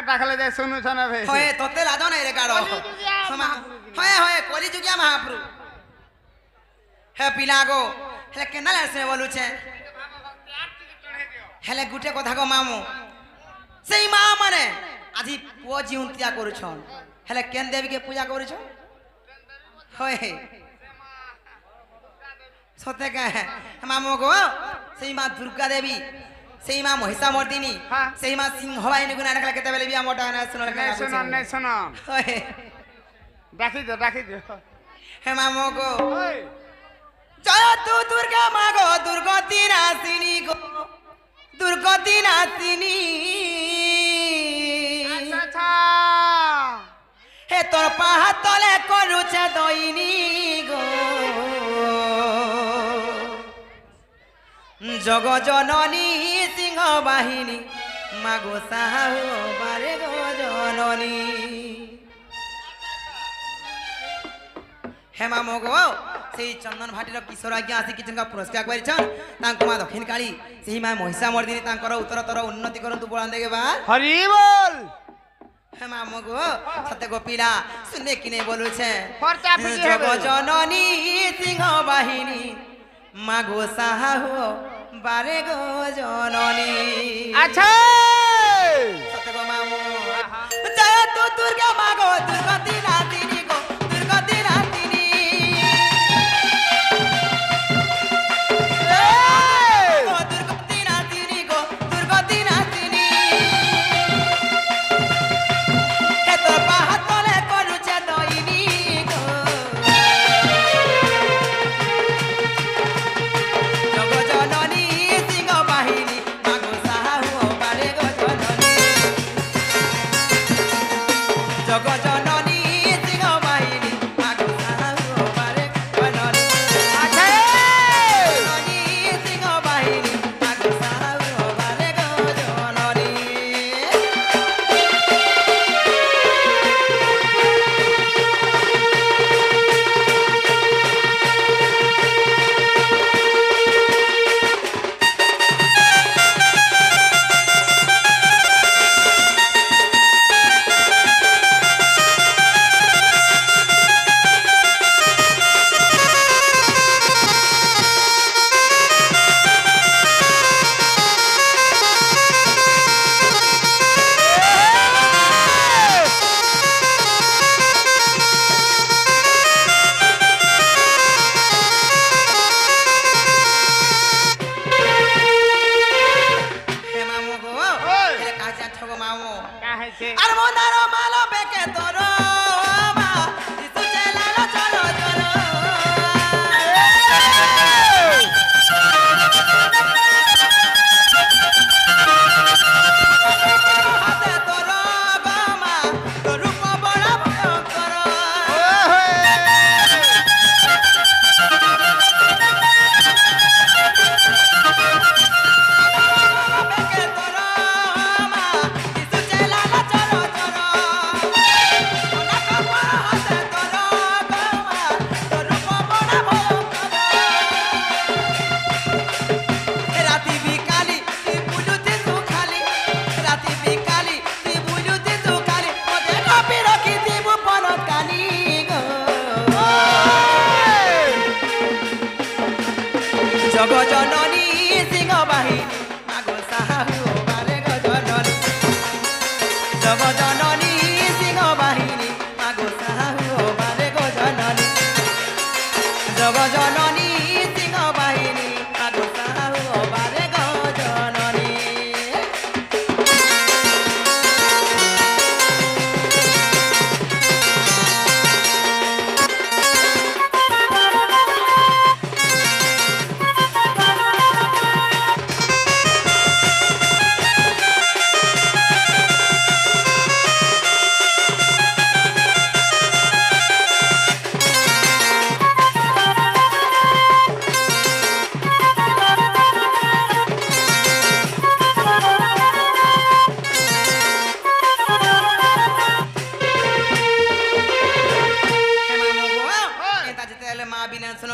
ডাকলে যাই শুনু শোনা ভাই হয় তোতে লাজ নাই রে কাড় হয় হয় কলি যুগিয়া মহাপ্রভু হে পিলা গো হেলে কেনা লাসে বলুছে হেলে গুটে কথা গো মামু সেই মা মানে আজি পুଅ জিউন্তিয়া କରୁଛନ୍ হেলে কেন দেবী কে পূজা କରୁছ হয় সতে কে মামু গো সেই মা দুর্গা দেবী সেই মা মহিষা মর্দিনী সেই মা সিংহ বাহিনী গুণ আনকলা কেতে বেলে বিয়া মোটা না শুনো নাই শোনো ডাকি দে হে মামু গো জয় তু দুর্গা মা গো দুর্গতি নাসিনী গো দুর্গতি নাসিনী আচ্ছা হে তোর পাহা তলে করুছে দইনি গো জগ জননী সিংহ বাহিনী মাগো সাহু বারে গো জননী হেমা মগো সেই চন্দন ভাটির কিশোর আজ্ঞা আসি কিছু পুরস্কার করেছেন তাঙ্ক মা দক্ষিণ কালী সেই মা মহিষা মর্দিনী তাঙ্কর উত্তরতর উন্নতি করন্তু বলান দেখে বা হরি বল হেমা মগো সতে গোপিলা শুনে কিনে বলুছে খরচা পিছে জগ জননী সিংহ বাহিনী মাগো সাহু বারে গো জননী আচ্ছা সতে গো মামু জয় তু দুর্গা মাগো দুর্গতি নাতিনী গো দুর্গতি নাতিনী দুর্গতি নাতিনী গো দুর্গতি নাতিনী হে তোর পাহাড় তলে করুছে দইনি গো জগ জননী সিংহ বাহিনী মাগো সাহু বারে গো জননী জগ জননী সিংহ বাহিনী মাগো সাহু বারে গো জননী আচ্ছা জননী সিংহ বাহিনী মাগো সাহু বারে গো জননী হে মামু গো ওই। হে কাজা ঠগো মামু কা হইছে আর মন্দার মালো বেকে তোর মা যিশু চেলালো চলো চলো হাতে তোর বামা তোর রূপ বড় ভয়ঙ্কর বেকে তোর মা যিশু চেলালো চলো চলো অনাক পর হাতে তোর বামা তোর রূপ বড় ভয়ঙ্কর রাতি বিকালি তুই বুঝুতি তু খালি রাতি বিকালি তুই বুঝুতি তু খালি মতে কপি রখি দিব পর কালি গো জগ জননী সিংহ বাহিনী মাগো সাহু বারে গো জননী জগ জননী সিংহ বাহিনী মাগো সাহু বারে গো জননী জগ জননী সিংহ বাহিনী মাগো সাহু বারে গো জননী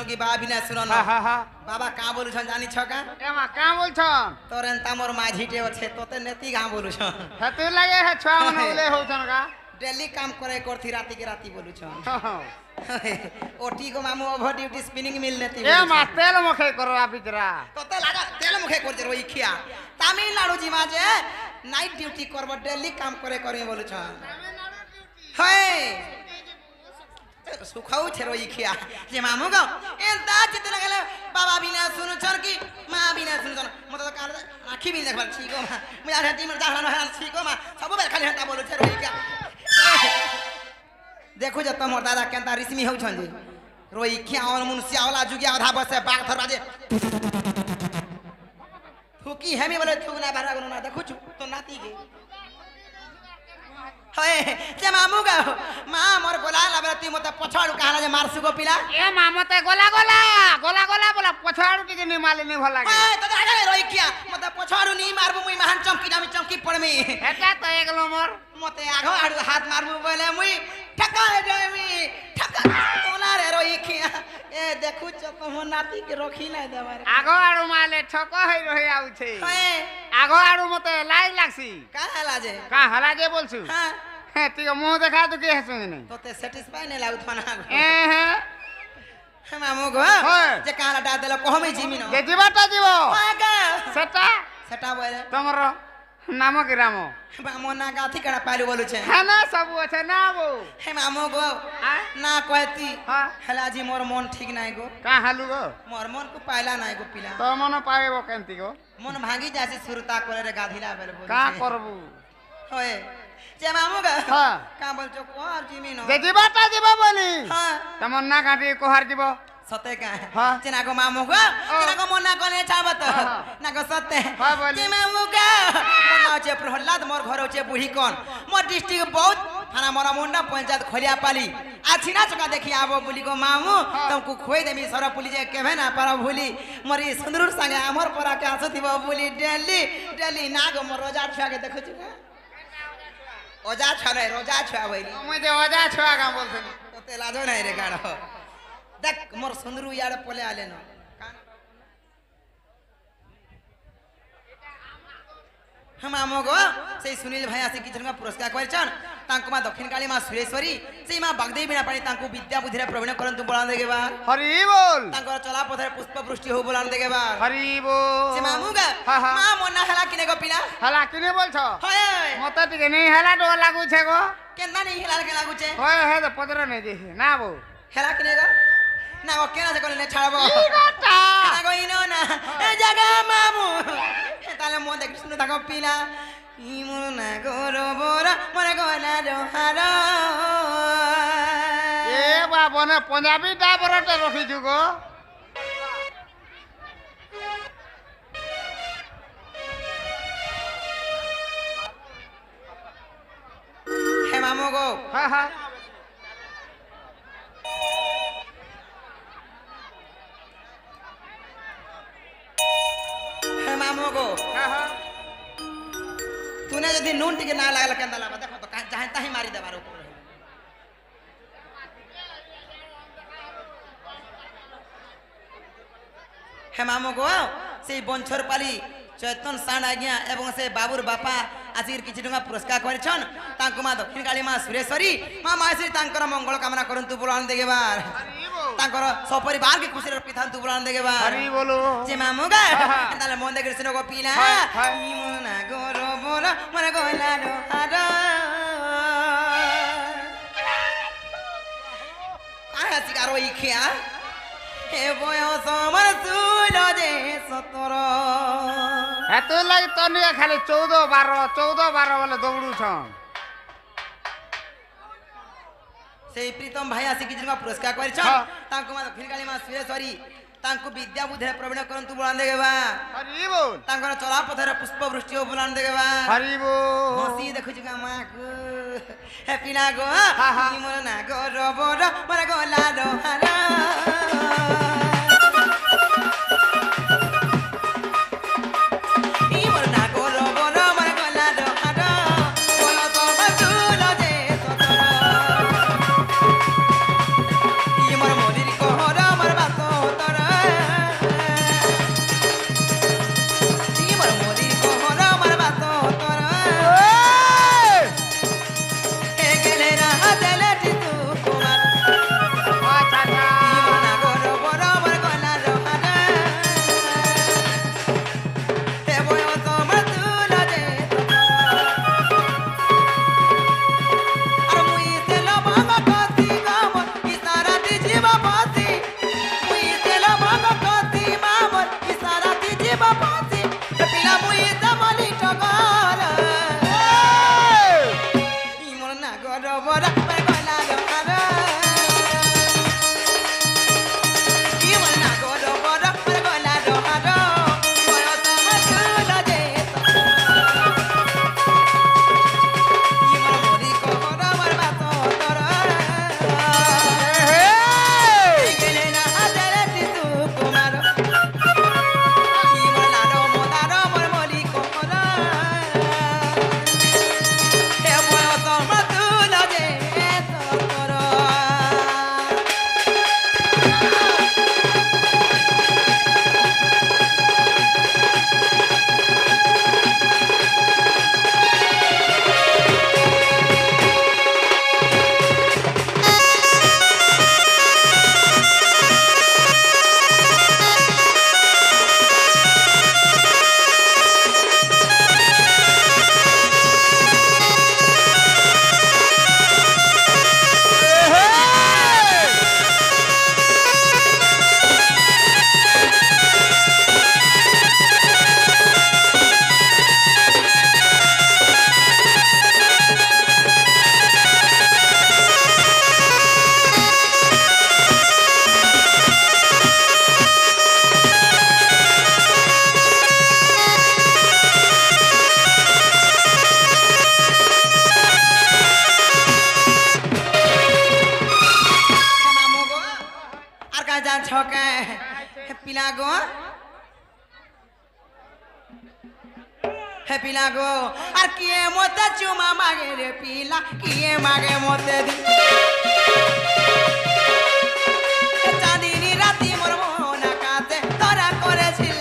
কি বাবা বিনা শুনো না হ্যাঁ হ্যাঁ হ্যাঁ বাবা কা বলুছন জানি ছকা এমা কাঁ বলছন তোর এন্তা মোর মাঝিটে আছে তোতে নেতি গা বলুছন হেতু লাগে হে ছুয়া মানে উলে হউছন কা ডেলি কাম করে করথি রাতি কে রাতি বলুছন হ্যাঁ। ওটি গো মামু ওভার ডিউটি স্পিনিং মিল নেতি এ মা তেল মুখে করবা বিচরা তোতে লাগা তেল মুখে করছে রই খিয়া তামিলনাড়ু জি মাঝে নাইট ডিউটি করব ডেলি কাম করে করে বলুছন হয় সুখাও ছেড়ো ই খিয়া যে মামু গো এন্তা চিতে লাগলে বাবা বিনা শুনুছন কি মা বিনা শুনুছন মতো তো কাল আখি বিন দেখবার ঠিক মা মুই আর হাতি মর জাহানো হাল ঠিক মা সব বের খালি হাতা বলু ছেড়ো ই খিয়া দেখো যে তোমার দাদা কেনতা রিসমি হউছন যে রই খিয়া और मुनसिया वाला जुगिया आधा बसे बाग धरबा जे थुकी हेमी बोले थुकना बारा गनो ना देखु छु तो नाती गे হয় যে মামু গো মা মোর গোলা লাবে তুই মতে পছাড়ু কাহালা যে মারসু গো পিলা এ মা মতে গোলা গোলা গোলা গোলা বলা পছাড়ু টিকে নি মালে নি ভাল লাগে এই তো আগে রই কিয়া মতে পছাড়ু নি মারবু মুই মহান চমকি দামি চমকি পড়মি এটা তো একলো মোর মতে আগো আড়ু হাত মারবু বলে মুই ঠকা যাইমি ঠকা ওলা রে রই কিয়া এ দেখু চ তোম নাতি কে রখি নাই দেবার আগো আড়ু মালে ঠক হই রহি আউছে হয় আগো আড়ু মতে লাই লাগছি কাহালা যে কা হলা যে বলছু হ্যাঁ হ্যাঁ ঠিক মুহ দেখা তো কি হেছু নি তোতে স্যাটিসফাই নাই লাগুত না এ হে মামু গো হয়। যে কাহালা ডা দেলা কহমি জিমি ন যে জীবটা জীব আগা সেটা সেটা বলে তোমার নাম কি রাম মামু না গাথি কাড়া পাইলু বলুছে হ্যাঁ না সবু আছে না বো হে মামু গো আ না কয়তি হ্যাঁ হেলা জি মোর মন ঠিক নাই গো কা হালু গো মোর মন কো পাইলা নাই গো পিলা তো মন পাইব কেনতি গো মন ভাঙি যাছে সুরতা করে রে গাধিলা বেলে বলছে কা করবু হয় যে মামু গো হ্যাঁ কা বলছো কোর জিমি ন যে জীবটা জীব বলি হ্যাঁ তোমার না কাটি কোহার জীব সতে কা হ্যাঁ। যে না গো মামু গো যে না গো মন না কলে ছাবত হ্যাঁ। না গো সতে হ্যাঁ, বলি। যে মামু গো মন আছে প্রহ্লাদ মোর ঘর আছে বুঢ়ী কোন মোর ডিস্ট্রিক্ট বহুত থানা মোরা মুন্ডা পঞ্চায়েত খলিয়া পালি আছি না চকা দেখি আবো বলি গো মামু তুমকু খোই দেমি সর পুলি যে কেভে না পারা ভুলি মরি সুন্দর সাঙ্গে আমর পরা কে আসতিব বলি ডেলি ডেলি না গো মোর রোজা ছুয়াকে দেখুছি না ওজা ছড়ে রোজা ছুয়া বইলি মুই যে ওজা ছোয়া গা বলছিনি তোতে লাজ নাই রে গাড় দেখ মোর সুন্দর ইয়াড়ে পলে আলে না हम आमो गो से सुनील भाई आसी किचन में पुरस्कार करछन तांको मा दक्षिण काली मा सुरेश्वरी से मा बागदेवी बिना पानी तांको विद्या बुद्धिरे प्रवीण करंतु बोलान देगे बा हरि बोल तांको चला पथरे पुष्प वृष्टि हो बोलान देगे बा हरि बोल से मामू गा हाँ, हाँ। मा मोना हला किने गो पिला हला किने बोलछ होय मते टिके नहीं हला डो लागू छे गो केना नहीं हिलाल के लागु छे होय हे तो पदर नहीं जे ना बो हेला किने गो ना गो केना से कोले ने छाड़बो ई गोटा ना गो इनो ना ए जगा मामू ताले मो देख सुनो ताको पिला ই মোর না গো বড় মরে গলা রহার ए बाबने पंजाबी डाबरटे रखिछु गो হে মামু গো हां हां হে মামু গো हां हां तूने यदि नून टिके ना लागल केंदा लाबा देखो तो चाहे ताही मारी देबार ऊपर हे मामू गो से बंछर पाली चैतन साण आज्ञा एवं से बाबुर बापा आसिर किछि टंगा पुरस्कार करछन तांको मा दक्षिण काली मा सुरेश्वरी मा मासी तांकर मंगल कामना करंतु बुलान देगेबार हरि बोल तांकर सपरिवार के खुशी पिथांतु बुलान देगेबार हरि बोलो जे मामू गा हाँ। ताले मन देखि सुनो गो पिला हाँ, हाँ। इ मना गोरो बोरा मन गोला रो हारा आया सिगारो इखिया हे बयस मन सुलो जे 17 हेतु लागि तनिया खाली 14 12 वाला दौड़ू छ से प्रीतम भाई आसी कि जिनका पुरस्कार करछन हाँ। तांको मा दक्षिण काली मा सुरेश्वरी तांको विद्या बुद्धि प्रवीण करंतु बुलान देगेबा हरि बोल तांकर चला पथरे पुष्प वृष्टि हो बुलान देगेबा हरि बोल हसी देखु जुगा मा को हे पिला गो हाँ, हाँ। इ मोर ना गो रबर मोर गोला रो हारा इ मोर ना गो रबर मोर गोला रो हारा बोलो तो बसुलो जे 17 इ मोर मोदिर को हरा मोर बातो ছকে পিলা গো হে পিলা গো আর কিয়ে মতে চুমা মাগে রে পিলা কিয়ে মাগে মতে চাঁদিনী রাতি মোর মন কাতে তোরা করেছিল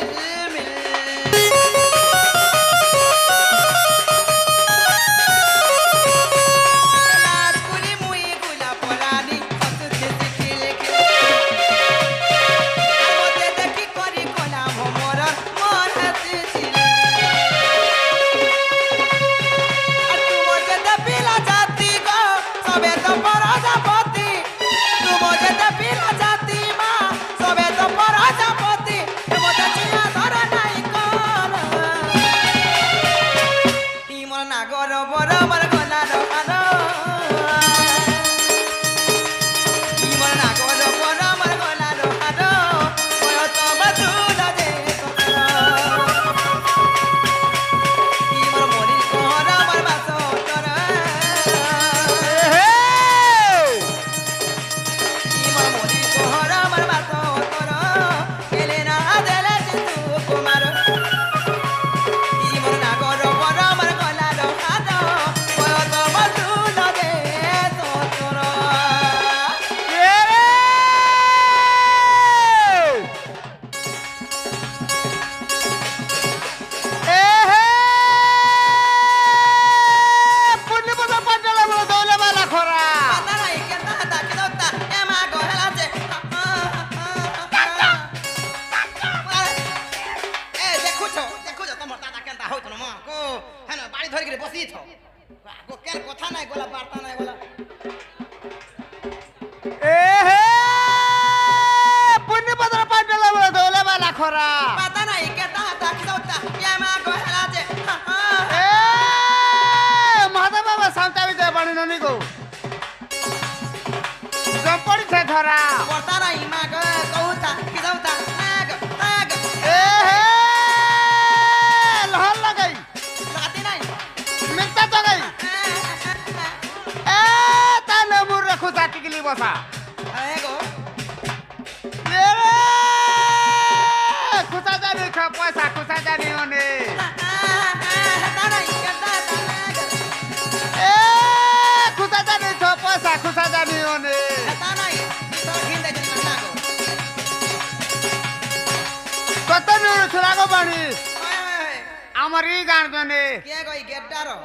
আমার এই গান জানে কে কই গেড্ডারো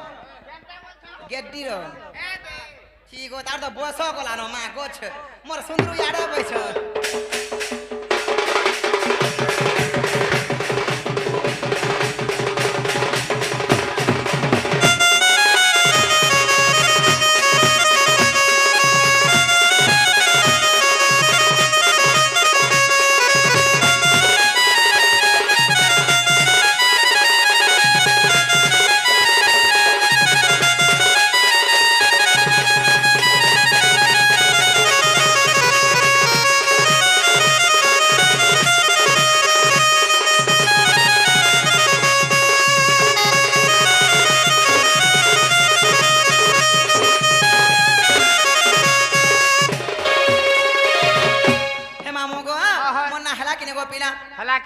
গেড্ডিরো ঠিক ও তার তো বয়স গলানো মা গোছ মোর সুন্দর ইয়াড়ে বইছ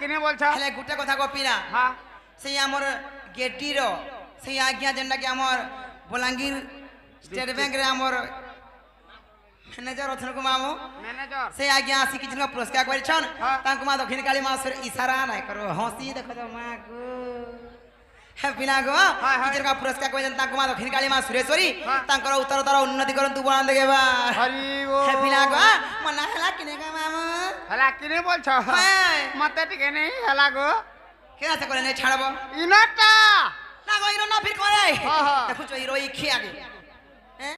কিনে বলছ হেলে গুটে কথা কপি না হ্যাঁ সেই আমার গেটির সেই আজ্ঞা যেটা কি আমার বলাঙ্গীর স্টেট ব্যাংক রে আমার ম্যানেজর অথন কো মামু ম্যানেজর সেই আজ্ঞা আসি কিছু পুরস্কার করেছন তাঙ্কু মা দক্ষিণ কালী মা ইশারা নাই করো হসি দেখো তো মা গো হে বিনা গো কিছু পুরস্কার করেছেন তাঙ্কু মা দক্ষিণ কালী মা সুরেশ্বরী তাঙ্কর উত্তরতর উন্নতি করন তু বনান দেবে বা হরি ও হে বিনা গো মনা হেলা কিনে গা মামু হেলা কিনে বলছ মতে টিকে নেই হেলা গো কে আছে করে নে ছাড়বো ইনাটা না গো ইনো না ফির করে হ্যাঁ দেখো চো হিরো ই খেয়ে আগে